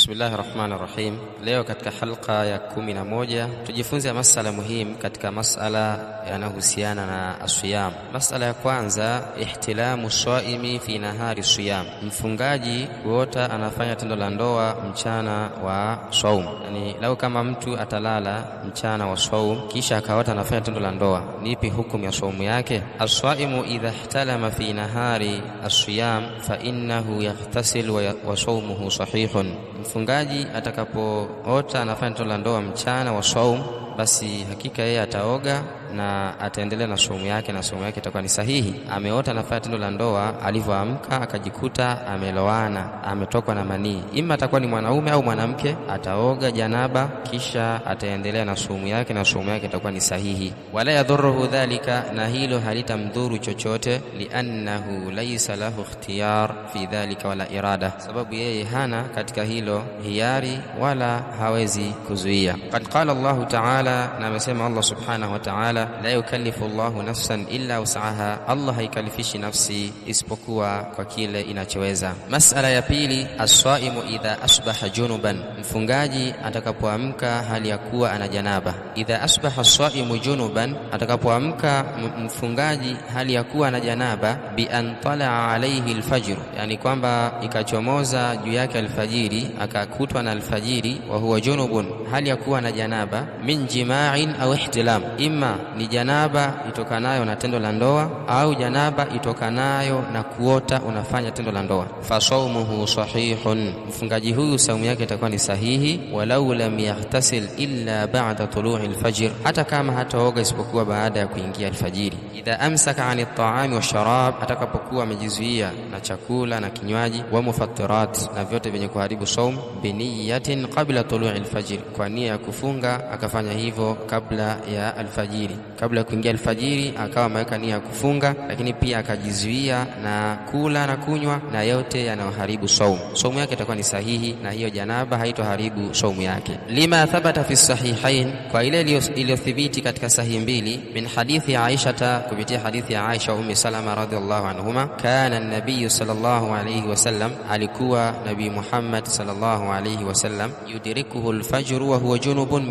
Bismillahirrahmanirrahim. Leo katika halqa ya 11 tujifunze masala muhimu katika masala yanayohusiana na asiyam. Masala ya kwanza, ihtilamu saimi fi nahari siyam. Mfungaji kuota anafanya tendo la ndoa mchana wa saum. Yani lau kama mtu atalala mchana wa saum kisha akaota anafanya tendo la ndoa, nipi hukumu ya saumu yake? As-saimu idha ihtalama fi nahari as-siyam fa innahu yaghtasil wa sawmuhu sahihun. Mfungaji atakapoota anafanya tendo la ndoa mchana wa saum, basi hakika yeye ataoga na ataendelea na saumu yake, na saumu yake itakuwa ni sahihi. Ameota anafanya tendo la ndoa, alivyoamka akajikuta amelowana, ametokwa na manii, ima atakuwa ni mwanaume au mwanamke, ataoga janaba kisha ataendelea na saumu yake, na saumu yake itakuwa ni sahihi. Wala yadhurruhu dhalika, na hilo halitamdhuru chochote, liannahu laysa lahu ikhtiyar fi dhalika wala irada, sababu yeye hana katika hilo hiari wala hawezi kuzuia. Qad qala Allahu ta'ala, na amesema Allah subhanahu wa ta'ala, la yukallifu Allahu nafsan illa wus'aha, Allah haikalifishi nafsi isipokuwa kwa kile inachoweza. Masala ya pili, as-saimu idha asbaha junuban. Mfungaji atakapoamka hali ya kuwa ana janaba. Idha asbaha as-saimu junuban, atakapoamka mfungaji hali ya kuwa ana janaba, bi an talaa alayhi al-fajr, yani kwamba ikachomoza juu yake alfajiri, akakutwa na alfajiri, wa huwa junubun, hali ya kuwa na janaba, min jima'in au ihtilam, imma ni janaba itokanayo na tendo la ndoa au janaba itokanayo na kuota unafanya tendo la ndoa. Fa sawmuhu sahihun, mfungaji huyu saumu yake itakuwa ni sahihi, walau lam yaghtasil illa ba'da tulu'i al-fajr, hata kama hataoga isipokuwa baada ya kuingia alfajiri. Idha amsaka 'ani at-ta'ami wash-sharab, atakapokuwa amejizuia na chakula na kinywaji, wa mufattirat, na vyote vyenye kuharibu saum, bi niyatin qabla tulu'i al-fajr, kwa nia ya kufunga akafanya hivyo kabla ya alfajiri, kabla ya kuingia alfajiri akawa ameweka nia ya kufunga, lakini pia akajizuia na kula na kunywa, na yote yanayoharibu saumu, saumu yake itakuwa ni sahihi, na hiyo janaba haitoharibu saumu yake. Lima thabata fi sahihain, kwa ile iliyothibiti katika sahihi mbili, min hadithi Aisha, kupitia hadithi ya Aisha ummi Salama radhiallahu anhuma, kana an-nabiy sallallahu alayhi wasallam, alikuwa Nabii Muhammad sallallahu alayhi wasallam, yudrikuhu al-fajr wa huwa junubun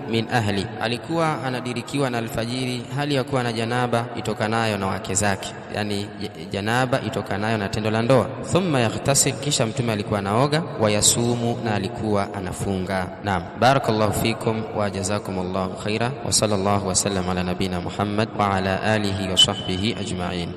min ahli, alikuwa anadirikiwa na alfajiri hali ya kuwa na janaba itokanayo na wake zake, yani janaba itokanayo na tendo la ndoa. Thumma yaghtasil, kisha mtume alikuwa anaoga, wa yasumu, na alikuwa anafunga. Naam, barakallahu fikum wa jazakumullahu khaira, wa sallallahu wa sallam ala nabina Muhammad wa ala alihi wa sahbihi ajma'in.